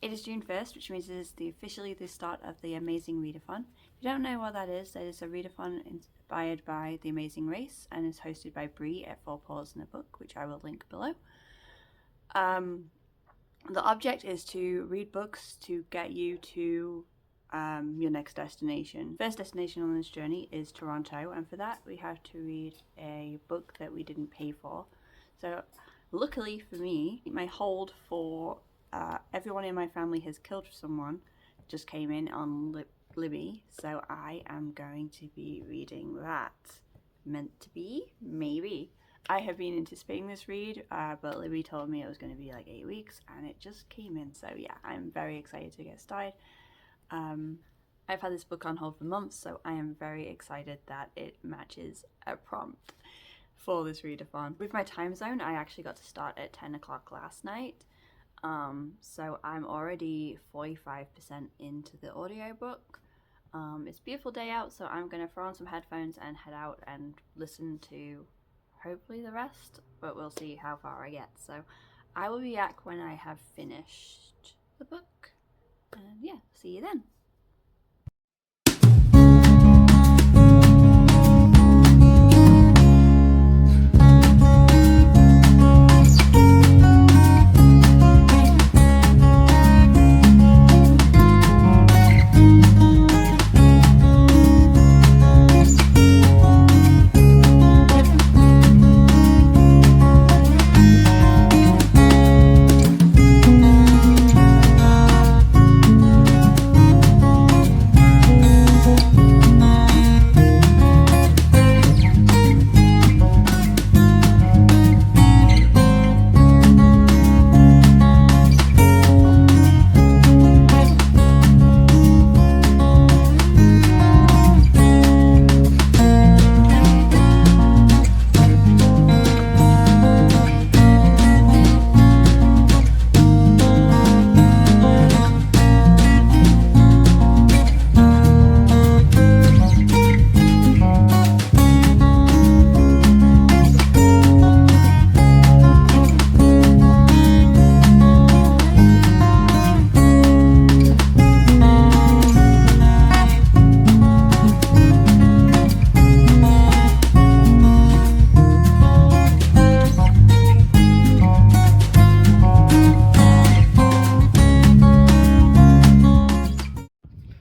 It is June 1st, which means it is officially the start of the Amazing Readathon. If you don't know what that is a readathon inspired by The Amazing Race and is hosted by Bree at 4 Paws in a Book, which I will link below. The object is to read books to get you to your next destination. First destination on this journey is Toronto, and for that we have to read a book that we didn't pay for. So luckily for me, my hold for Everyone in My Family Has Killed Someone just came in on Libby, so I am going to be reading that. Meant to be? Maybe. I have been anticipating this read, but Libby told me it was going to be like 8 weeks, and it just came in, so yeah, I'm very excited to get started. I've had this book on hold for months, so I am very excited that it matches a prompt for this readathon. With my time zone, I actually got to start at 10 o'clock last night, so I'm already 45% into the audiobook. It's a beautiful day out, so I'm going to throw on some headphones and head out and listen to hopefully the rest, but we'll see how far I get. So I will be back when I have finished the book, and yeah, see you then.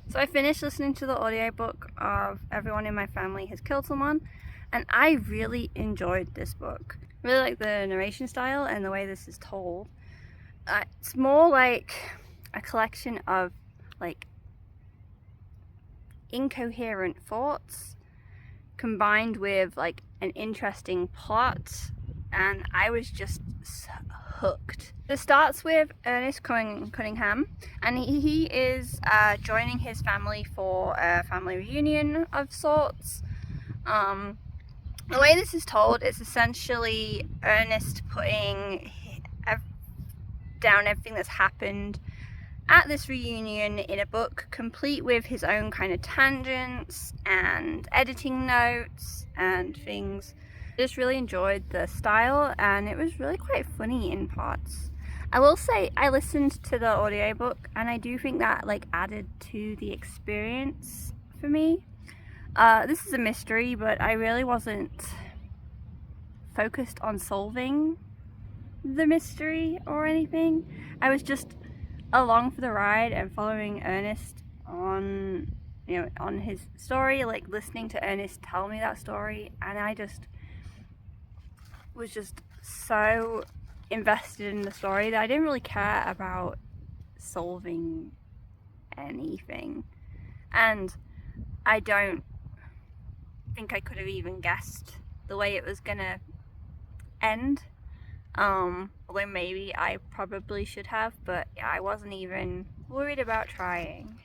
So I finished listening to the audiobook of Everyone in My Family Has Killed Someone, and I really enjoyed this book. I really like the narration style and the way this is told. It's more like a collection of like incoherent thoughts combined with like an interesting plot, and I was just hooked. It starts with Ernest Cunningham, and he is joining his family for a family reunion of sorts. The way this is told is essentially Ernest putting down everything that's happened at this reunion in a book, complete with his own kind of tangents and editing notes and things. I just really enjoyed the style, and it was really quite funny in parts. I will say I listened to the audiobook, and I do think that like added to the experience for me. This is a mystery, but I really wasn't focused on solving the mystery or anything. I was just along for the ride and following Ernest on his story, like listening to Ernest tell me that story, and I just was just so invested in the story that I didn't really care about solving anything, and I don't think I could have even guessed the way it was gonna end, although maybe I probably should have, but I wasn't even worried about trying.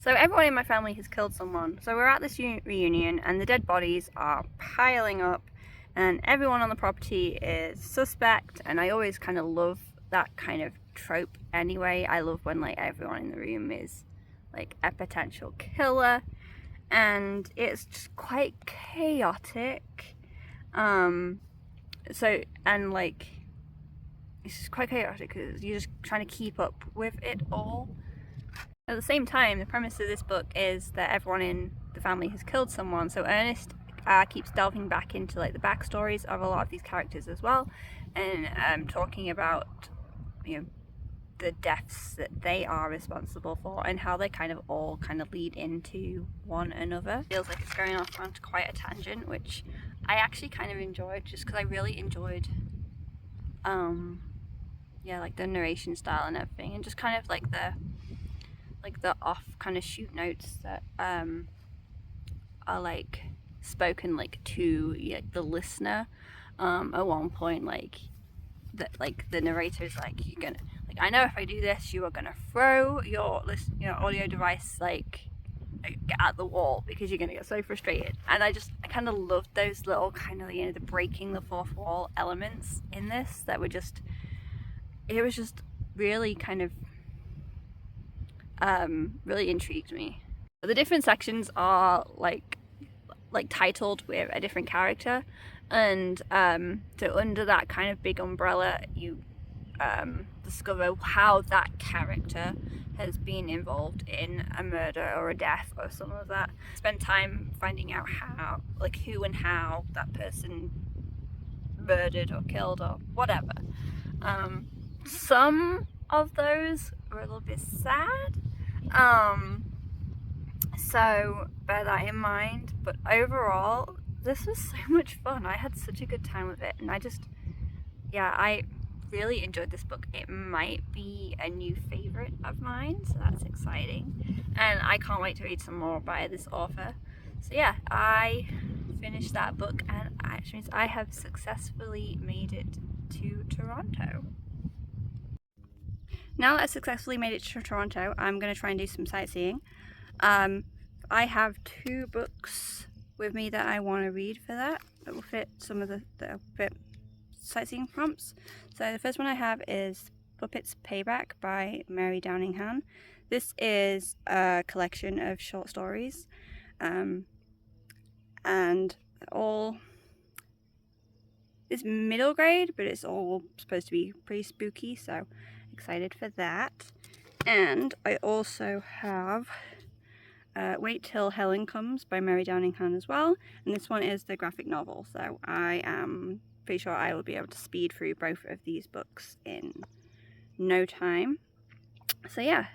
So everyone in my family has killed someone, so we're at this reunion and the dead bodies are piling up and everyone on the property is suspect, and I always kind of love that kind of trope anyway. I love when like everyone in the room is like a potential killer, and it's just quite chaotic. So, and like it's just quite chaotic because you're just trying to keep up with it all. At the same time, the premise of this book is that everyone in the family has killed someone, so Ernest keeps delving back into like the backstories of a lot of these characters as well, and talking about, you know, the deaths that they are responsible for and how they kind of all kind of lead into one another. It feels like it's going off onto quite a tangent, which I actually kind of enjoyed, just because I really enjoyed yeah, like the narration style and everything, and just kind of like the off kind of shoot notes that are like spoken like to, yeah, the listener. At one point, like the narrator's like, you're gonna, like, I know if I do this, you are gonna throw your audio device like at the wall because you're gonna get so frustrated. And I kind of loved those little kind of, you know, the breaking the fourth wall elements in this that were just, it was just really kind of really intrigued me. The different sections are like titled with a different character, and so under that kind of big umbrella you discover how that character has been involved in a murder or a death or some of that. Spend time finding out how, like, who and how that person murdered or killed or whatever. Some of those were a little bit sad, so bear that in mind, but overall this was so much fun. I had such a good time with it, and I really enjoyed this book. It might be a new favorite of mine, so that's exciting, and I can't wait to read some more by this author. So yeah, I finished that book, and actually means I have successfully made it to Toronto. Now that I've successfully made it to Toronto, I'm going to try and do some sightseeing. I have 2 books with me that I want to read for that will fit some of the fit sightseeing prompts. So the first one I have is Puppet's Payback by Mary Downingham. This is a collection of short stories, and all is middle grade, but it's all supposed to be pretty spooky, so excited for that. And I also have Wait Till Helen Comes by Mary Downingham as well, and this one is the graphic novel, so I am pretty sure I will be able to speed through both of these books in no time. So yeah,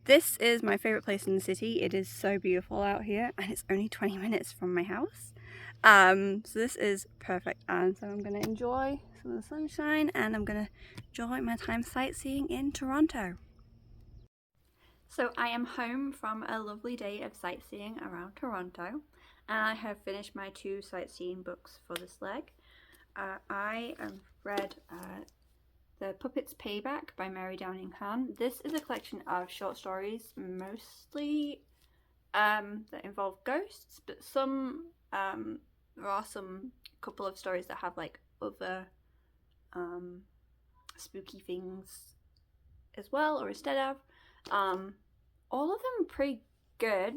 this is my favourite place in the city. It is so beautiful out here, and it's only 20 minutes from my house, so this is perfect. And so I'm going to enjoy some of the sunshine, and I'm going to enjoy my time sightseeing in Toronto. So I am home from a lovely day of sightseeing around Toronto, and I have finished my 2 sightseeing books for this leg. I have read The Puppet's Payback by Mary Downingham. This is a collection of short stories, mostly that involve ghosts, but there are some couple of stories that have like other spooky things as well, or instead of. All of them are pretty good.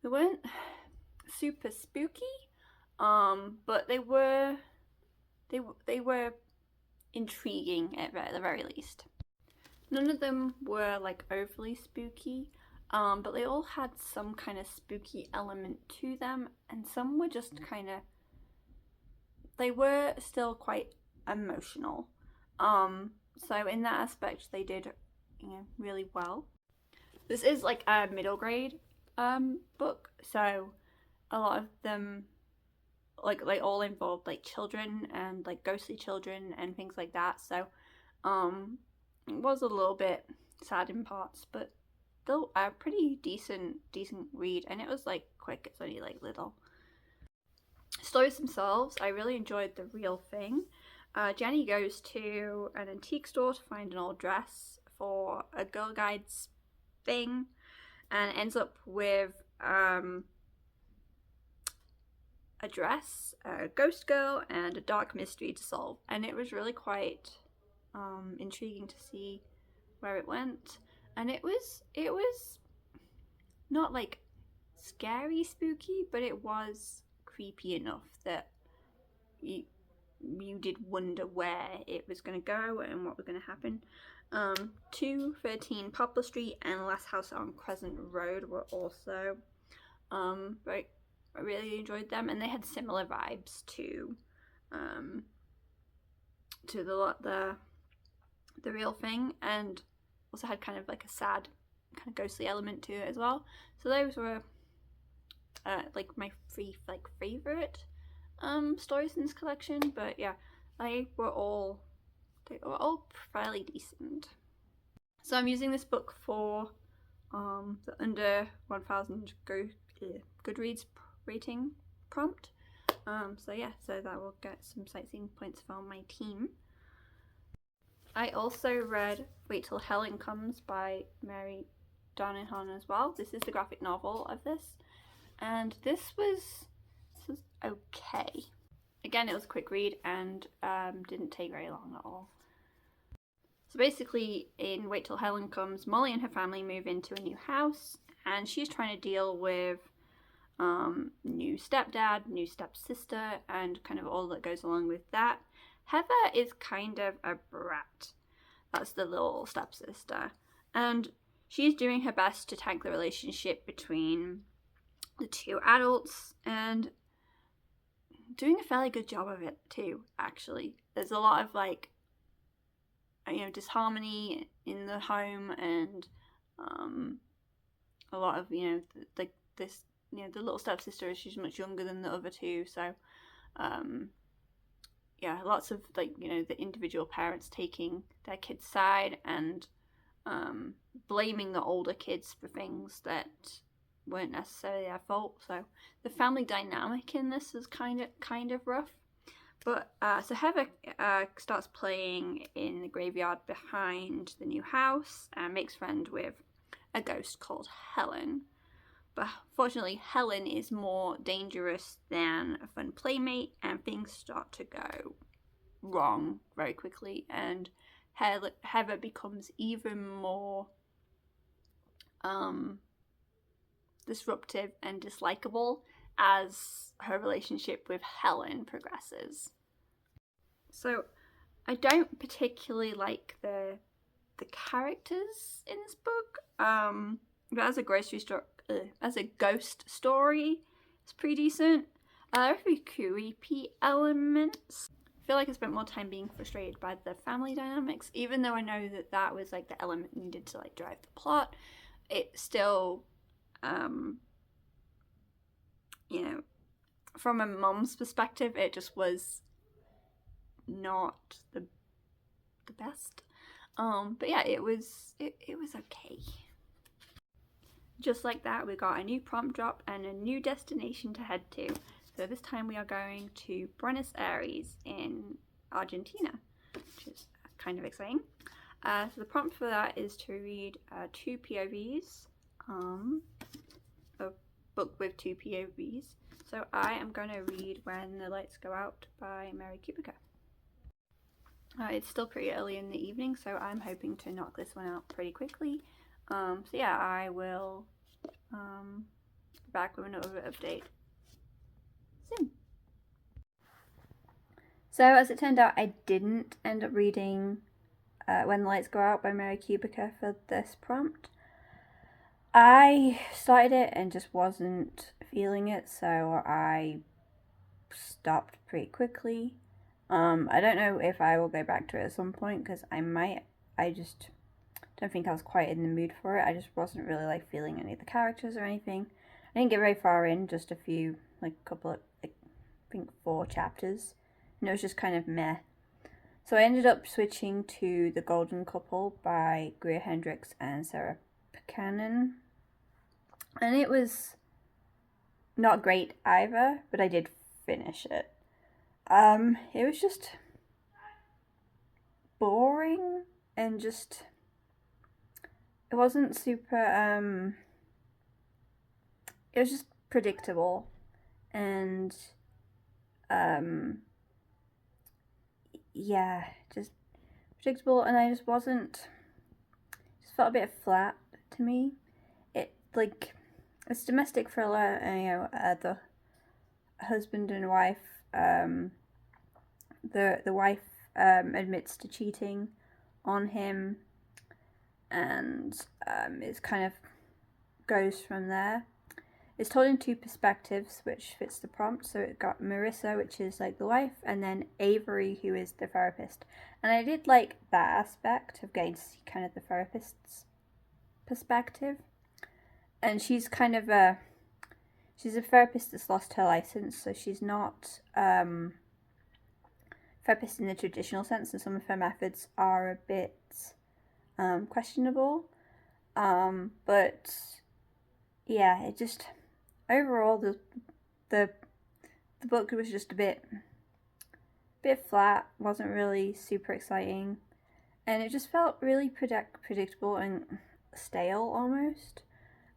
They weren't super spooky, but they were intriguing at the very least. None of them were like overly spooky, but they all had some kind of spooky element to them, and some were just kind of, they were still quite emotional. So in that aspect they did, you know, really well. This is like a middle grade book, so a lot of them, like, they all involved like children and like ghostly children and things like that, so it was a little bit sad in parts, but still a pretty decent read, and it was like quick. It's only like little stories themselves. I really enjoyed The Real Thing. Jenny goes to an antique store to find an old dress for a Girl Guides thing, and ends up with a dress, a ghost girl, and a dark mystery to solve. And it was really quite intriguing to see where it went. And it was not like scary spooky, but it was creepy enough that you did wonder where it was going to go and what was going to happen. 213 Poplar Street and Last House on Crescent Road were also I really enjoyed them, and they had similar vibes to the real thing, and also had kind of like a sad, kind of ghostly element to it as well. So those were like my favorite stories in this collection. But yeah, they were all fairly decent. So I'm using this book for the under 1000 Goodreads rating prompt. So yeah, so that will get some sightseeing points for my team. I also read Wait Till Helen Comes by Mary Readathon as well. This is the graphic novel of this, and this was okay. Again, it was a quick read and didn't take very long at all. So basically, in Wait Till Helen Comes, Molly and her family move into a new house, and she's trying to deal with new stepdad, new stepsister, and kind of all that goes along with that. Heather is kind of a brat. That's the little stepsister. And she's doing her best to tank the relationship between the two adults and doing a fairly good job of it too, actually. There's a lot of like, disharmony in the home, and a lot of, the little stepsister, she's much younger than the other two, so lots of the individual parents taking their kids' side and blaming the older kids for things that weren't necessarily their fault. So the family dynamic in this is kind of rough. But so Heather starts playing in the graveyard behind the new house and makes friends with a ghost called Helen. But fortunately, Helen is more dangerous than a fun playmate, and things start to go wrong very quickly, and Heather becomes even more disruptive and dislikable as her relationship with Helen progresses. So I don't particularly like the characters in this book, but as a ghost story, it's pretty decent. There are a few creepy elements. I feel like I spent more time being frustrated by the family dynamics, even though I know that was like the element needed to like drive the plot. It still, from a mom's perspective, it just was not the best. But yeah, it was okay. Just like that, we got a new prompt drop and a new destination to head to. So this time we are going to Buenos Aires in Argentina, which is kind of exciting. So the prompt for that is to read 2 POVs, a book with 2 POVs. So I am going to read When the Lights Go Out by Mary Kubica. It's still pretty early in the evening, so I'm hoping to knock this one out pretty quickly. So yeah, I will be back with another update soon. So as it turned out, I didn't end up reading When the Lights Go Out by Mary Kubica for this prompt. I started it and just wasn't feeling it, so I stopped pretty quickly. I don't know if I will go back to it at some point, because I might. I just don't think I was quite in the mood for it. I just wasn't really like feeling any of the characters or anything. I didn't get very far in, just a few, like a couple of, I think 4 chapters, and it was just kind of meh. So I ended up switching to The Golden Couple by Greer Hendricks and Sarah Buchanan, and it was not great either, but I did finish it. It was just boring and just, it wasn't super, it was just predictable and, yeah, just predictable, and I just felt a bit flat to me. It's domestic thriller, the husband and wife, the wife admits to cheating on him, and it kind of goes from there. It's told in two perspectives, which fits the prompt. So it got Marissa, which is like the wife, and then Avery, who is the therapist. And I did like that aspect of getting to see kind of the therapist's perspective. And she's kind of she's a therapist that's lost her license, so she's not therapist in the traditional sense, and some of her methods are a bit questionable. But yeah, it just overall the book was just a bit flat, wasn't really super exciting, and it just felt really predictable and stale almost.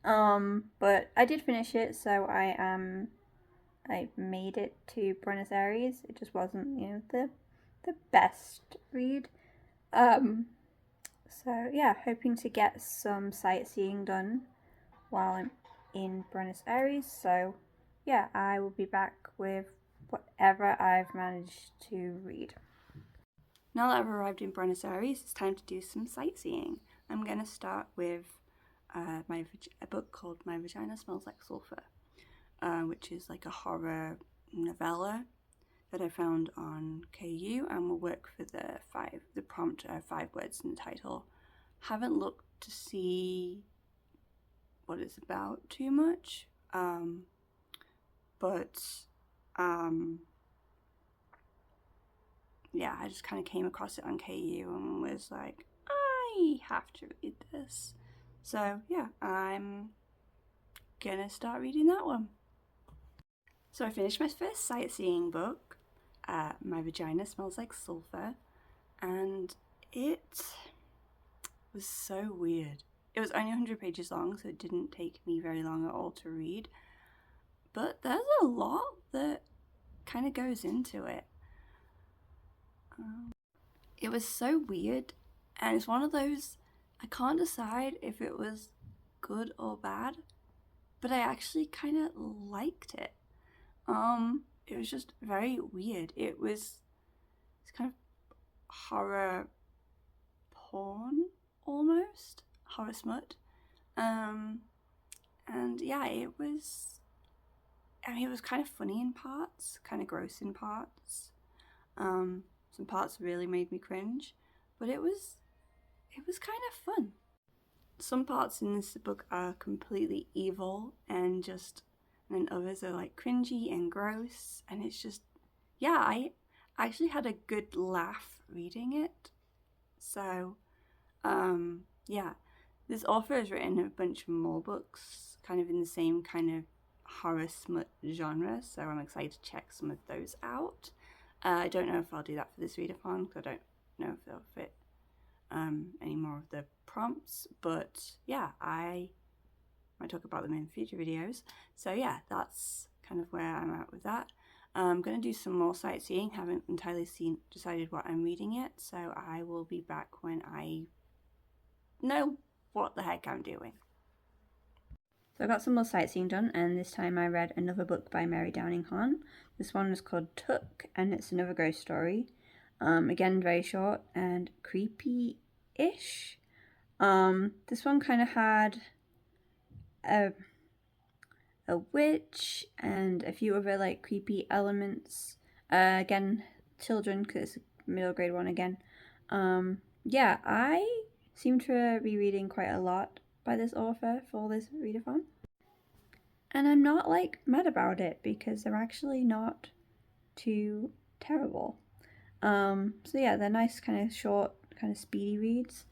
But I did finish it, so I made it to Buenos Aires. It just wasn't, the best read. So yeah, hoping to get some sightseeing done while I'm in Buenos Aires. So yeah, I will be back with whatever I've managed to read. Now that I've arrived in Buenos Aires, it's time to do some sightseeing. I'm going to start with a book called My Vagina Smells Like Sulphur, which is like a horror novella that I found on KU and will work for the prompt 5 words in the title. Haven't looked to see what it's about too much, but yeah, I just kind of came across it on KU and was like, I have to read this. So yeah, I'm gonna start reading that one. So I finished my first sightseeing book, My Vagina Smells Like Sulphur, and it was so weird. It was only 100 pages long, so it didn't take me very long at all to read, but there's a lot that kind of goes into it. It was so weird, and it's one of those, I can't decide if it was good or bad, but I actually kind of liked it. It was just very weird. It's kind of horror porn almost, horror smut. And yeah, it was kind of funny in parts, kind of gross in parts. Some parts really made me cringe, but it was kind of fun. Some parts in this book are completely evil and then others are like cringy and gross, and it's just, yeah, I actually had a good laugh reading it. So yeah, this author has written a bunch more books kind of in the same kind of horror smut genre, so I'm excited to check some of those out. I don't know if I'll do that for this readathon because I don't know if they'll fit any more of the prompts, but yeah, I might talk about them in future videos. So yeah, that's kind of where I'm at with that. I'm going to do some more sightseeing, haven't entirely decided what I'm reading yet, so I will be back when I know what the heck I'm doing. So I got some more sightseeing done, and this time I read another book by Mary Downing Hahn. This one is called Took, and it's another ghost story. Again, very short and creepy-ish. This one kind of had a witch and a few other like creepy elements. Again, children, because it's a middle grade one again. Yeah, I seem to be reading quite a lot by this author for this readathon. And I'm not like mad about it because they're actually not too terrible. So yeah, they're nice kind of short, kind of speedy reads,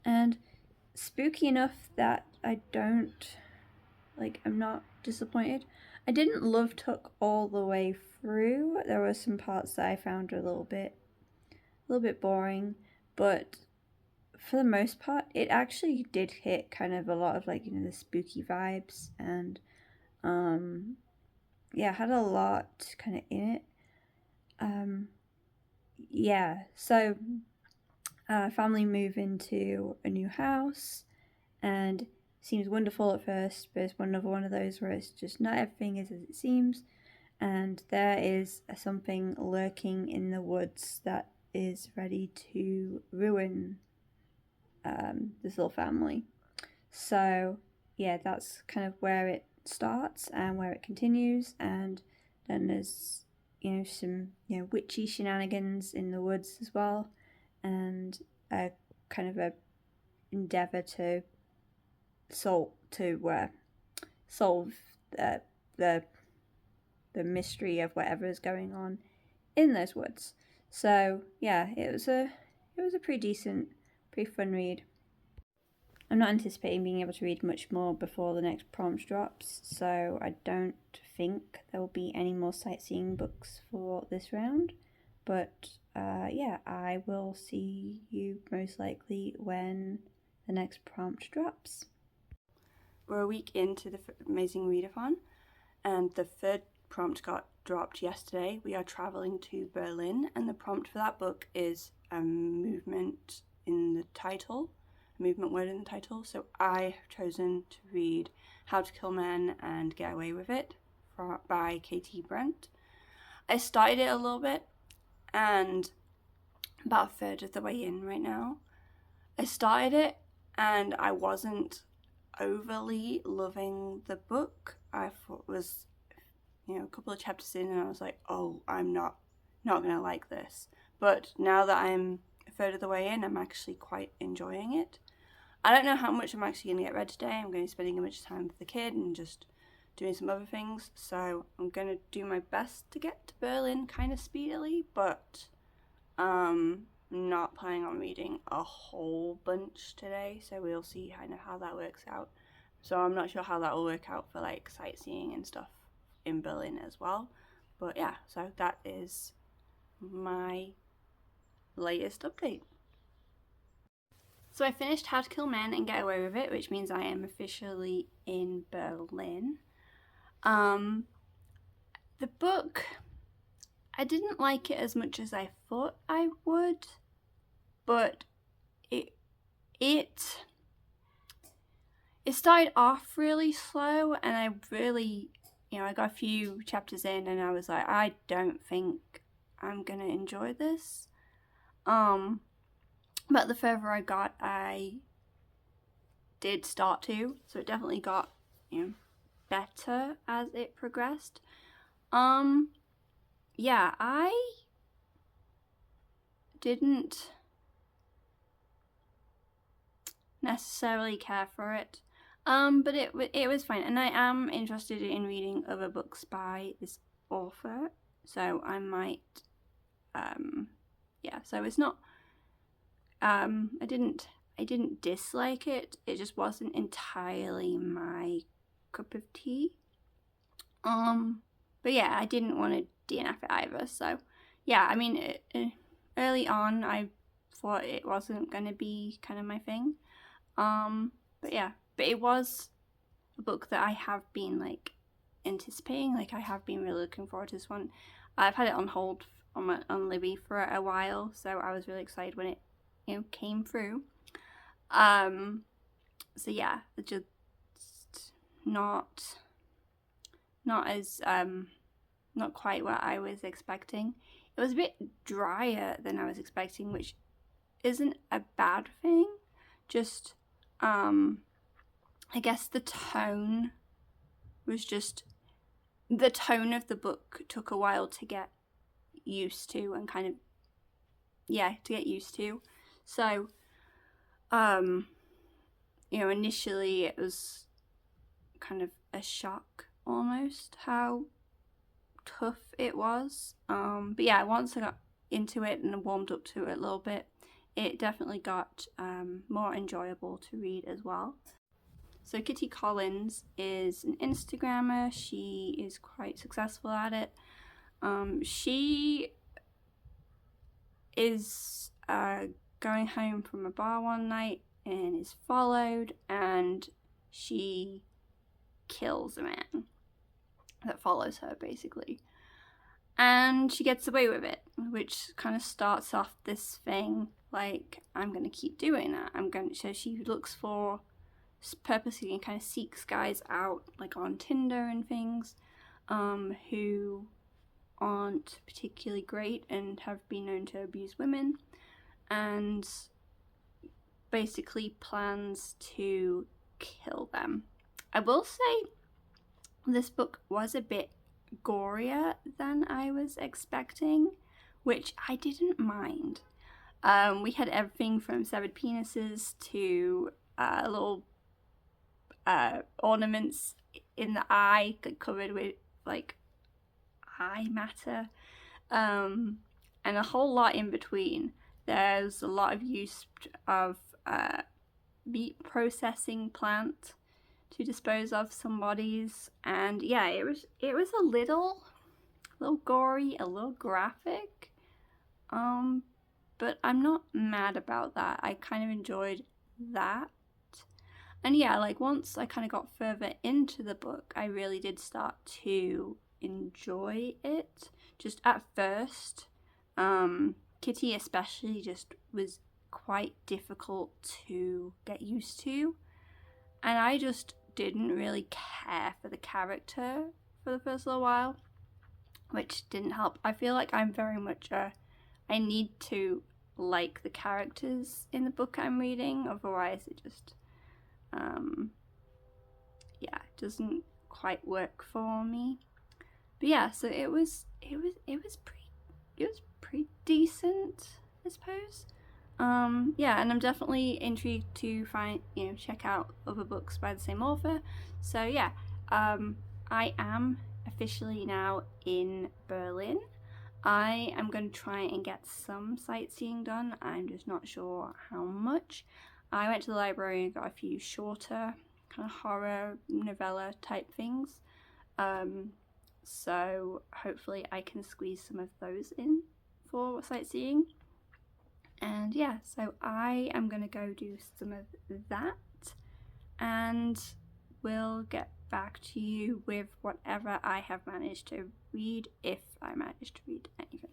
and spooky enough that I'm not disappointed. I didn't love Took all the way through. There were some parts that I found a little bit boring, but for the most part, it actually did hit kind of a lot of like, the spooky vibes, and yeah, had a lot kind of in it. Yeah, so family move into a new house, and seems wonderful at first, but it's another one of those where it's just not everything is as it seems. and there is something lurking in the woods that is ready to ruin this little family. So yeah, that's kind of where it starts and where it continues, and then there's some witchy shenanigans in the woods as well, and a kind of a endeavor to solve the mystery of whatever is going on in those woods. So yeah, it was a pretty decent, pretty fun read. I'm not anticipating being able to read much more before the next prompt drops, so I don't think there will be any more sightseeing books for this round. But yeah, I will see you most likely when the next prompt drops. We're a week into the Amazing Readathon, and the third prompt got dropped yesterday. We are travelling to Berlin, and the prompt for that book is a movement in the title. Movement word in the title. So I have chosen to read How to Kill Men and Get Away with It by Katie Brent. I started it a little bit and about a third of the way in right now. I started it and I wasn't overly loving the book. I thought it was a couple of chapters in and I was like, oh, I'm not gonna like this. But now that I'm a third of the way in, I'm actually quite enjoying it. I don't know how much I'm actually going to get read today. I'm going to be spending a bunch of time with the kid and just doing some other things. So I'm going to do my best to get to Berlin kind of speedily, but I'm not planning on reading a whole bunch today. So we'll see kind of how that works out. So I'm not sure how that will work out for like sightseeing and stuff in Berlin as well. But yeah, so that is my latest update. So I finished How to Kill Men and Get Away with It, which means I am officially in Berlin. The book, I didn't like it as much as I thought I would, but it started off really slow, and I really, I got a few chapters in and I was like, I don't think I'm gonna enjoy this. But the further I got, I did start to, so it definitely got, better as it progressed. Yeah, I didn't necessarily care for it, but it was fine, and I am interested in reading other books by this author, so I might, yeah, so it's not, I didn't dislike it. It just wasn't entirely my cup of tea. But yeah, I didn't want to DNF it either. So yeah, I mean, early on, I thought it wasn't going to be kind of my thing. But yeah, but it was a book that I have been like anticipating. Like I have been really looking forward to this one. I've had it on hold on Libby for a while, so I was really excited when it came through. So yeah, just not as not quite what I was expecting. It was a bit drier than I was expecting, which isn't a bad thing. Just I guess the tone was just, the tone of the book took a while to get used to and kind of, yeah, to get used to. So, initially it was kind of a shock almost how tough it was. But yeah, once I got into it and warmed up to it a little bit, it definitely got more enjoyable to read as well. So Kitty Collins is an Instagrammer. She is quite successful at it. She is going home from a bar one night and is followed, and she kills a man that follows her basically, and she gets away with it, which kind of starts off this thing like, I'm gonna keep doing that. So she looks for, purposely, and kind of seeks guys out like on Tinder and things, who aren't particularly great and have been known to abuse women, and basically plans to kill them. I will say this book was a bit gorier than I was expecting, which I didn't mind. We had everything from severed penises to little ornaments in the eye covered with like eye matter, and a whole lot in between. There's a lot of use of meat processing plant to dispose of some bodies, and yeah, it was a little gory, a little graphic, but I'm not mad about that. I kind of enjoyed that. And yeah, like once I kind of got further into the book, I really did start to enjoy it. Just at first, Kitty especially just was quite difficult to get used to, and I just didn't really care for the character for the first little while, which didn't help. I feel like I'm very much I need to like the characters in the book I'm reading, otherwise it just yeah, it doesn't quite work for me. But yeah, so it was pretty decent, I suppose. Yeah, and I'm definitely intrigued to check out other books by the same author. So yeah, I am officially now in Berlin. I am going to try and get some sightseeing done. I'm just not sure how much. I went to the library and got a few shorter kind of horror novella type things. So hopefully I can squeeze some of those in for sightseeing. And yeah, so I am going to go do some of that, and we'll get back to you with whatever I have managed to read, if I managed to read anything.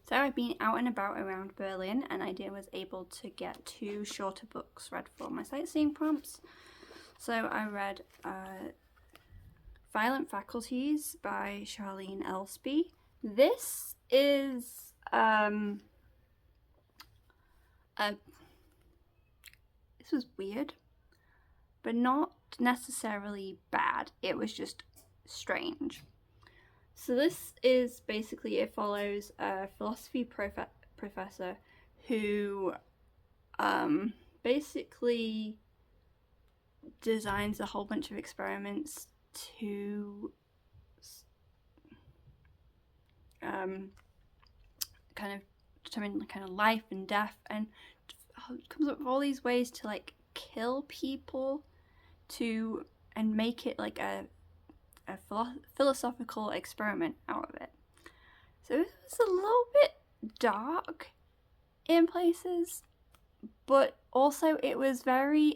So I've been out and about around Berlin, and I was able to get 2 shorter books read for my sightseeing prompts. So I read Violent Faculties by Charlene Elsby. This is this was weird, but not necessarily bad. It was just strange. So this is basically, it follows a philosophy professor who basically designs a whole bunch of experiments to kind of determine kind of life and death, and comes up with all these ways to like kill people and make it like a philosophical experiment out of it. So it was a little bit dark in places, but also it was very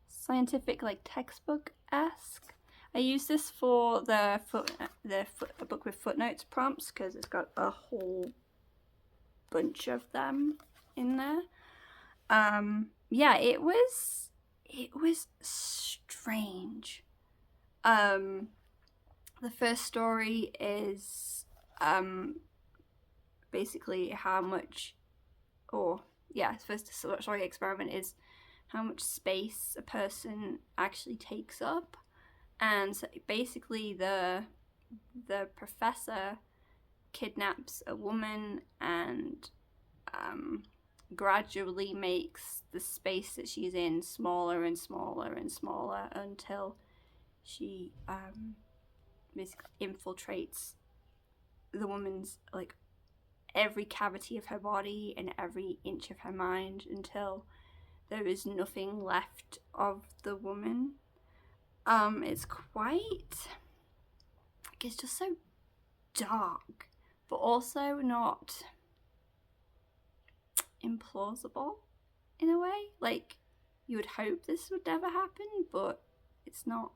scientific, like textbook-esque. I used this for the book with footnotes prompts because it's got a whole bunch of them in there. Yeah, it was strange. The first story is basically how much, first story experiment is how much space a person actually takes up. And so basically the professor kidnaps a woman and gradually makes the space that she's in smaller and smaller and smaller until she basically infiltrates the woman's like every cavity of her body and every inch of her mind until there is nothing left of the woman. It's quite, it's just so dark, but also not implausible in a way. Like, you would hope this would never happen, but it's not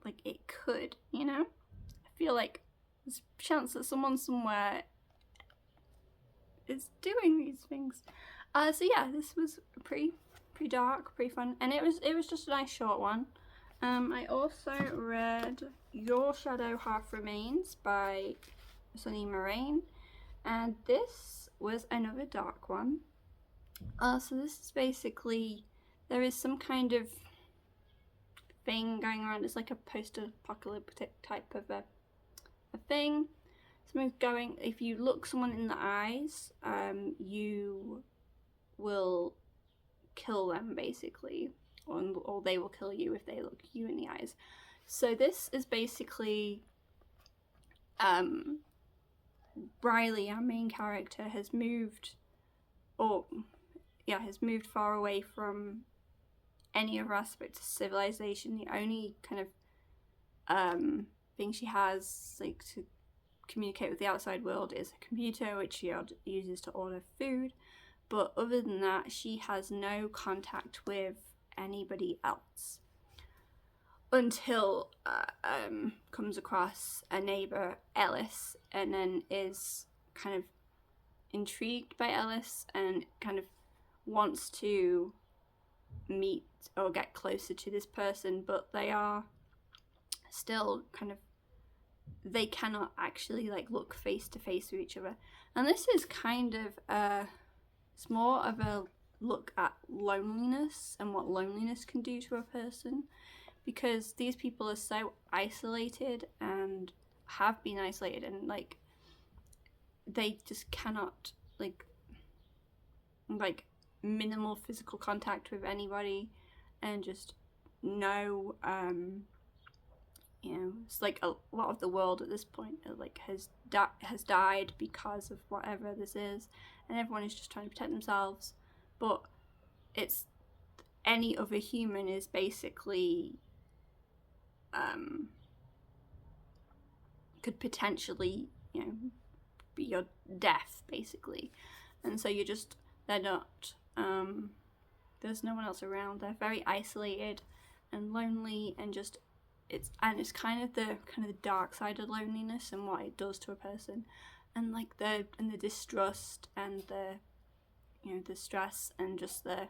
like it could, you know? I feel like there's a chance that someone somewhere is doing these things. So yeah, this was pretty pretty dark, pretty fun, and it was just a nice short one. I also read Your Shadow Half Remains by Sunny Moraine, and this was another dark one. So this is basically, there is some kind of thing going around. It's like a post-apocalyptic type of a thing. Something's going, if you look someone in the eyes, you will kill them basically, or they will kill you if they look you in the eyes. So this is basically Riley, our main character, has moved far away from any other aspect of civilization. The only kind of thing she has, like, to communicate with the outside world is a computer, which she uses to order food. But other than that, she has no contact with anybody else until comes across a neighbor, Ellis, and then is kind of intrigued by Ellis and kind of wants to meet or get closer to this person, but they are still kind of, they cannot actually like look face to face with each other. And this is kind of it's more of a look at loneliness and what loneliness can do to a person, because these people are so isolated and have been isolated, and like they just cannot like minimal physical contact with anybody, and just no you know, it's like a lot of the world at this point like has died because of whatever this is, and everyone is just trying to protect themselves. But it's any other human is basically could potentially, you know, be your death basically. And so you're just, they're not there's no one else around. They're very isolated and lonely, and just it's kind of the dark side of loneliness and what it does to a person, and like the distrust and the, you know, the stress and just the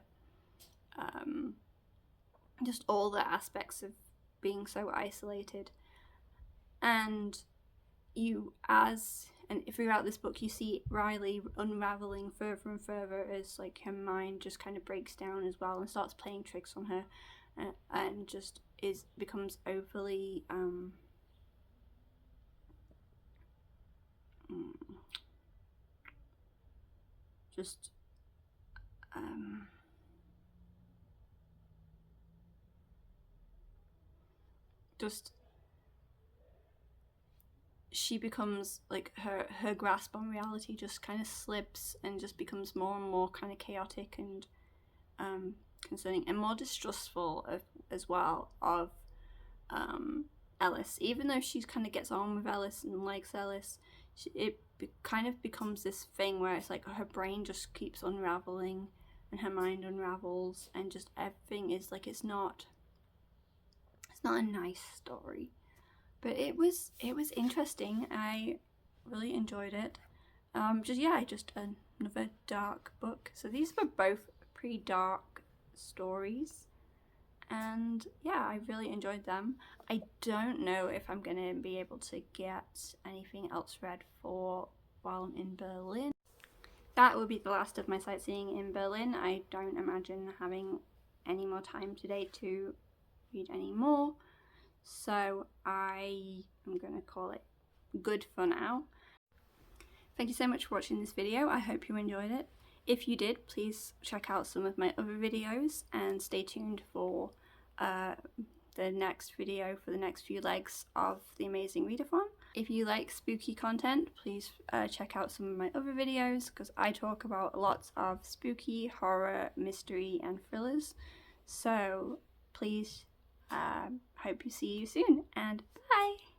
just all the aspects of being so isolated. And throughout this book you see Riley unraveling further and further as like her mind just kind of breaks down as well and starts playing tricks on her, and just becomes overly she becomes like her grasp on reality just kind of slips and just becomes more and more kind of chaotic and concerning and more distrustful as well of Ellis. Even though she kind of gets on with Ellis and likes Ellis, it kind of becomes this thing where it's like her brain just keeps unraveling and her mind unravels, and just everything is like, it's not a nice story. But it was interesting. I really enjoyed it. Just another dark book. So these were both pretty dark stories, and yeah, I really enjoyed them. I don't know if I'm gonna be able to get anything else read for while I'm in Berlin. That will be the last of my sightseeing in Berlin. I don't imagine having any more time today to read any more, so I am gonna call it good for now. Thank you so much for watching this video. I hope you enjoyed it. If you did, please check out some of my other videos and stay tuned for the next video for the next few legs of the Amazing Readathon. If you like spooky content, please check out some of my other videos, because I talk about lots of spooky, horror, mystery and thrillers. So please, hope to see you soon, and bye!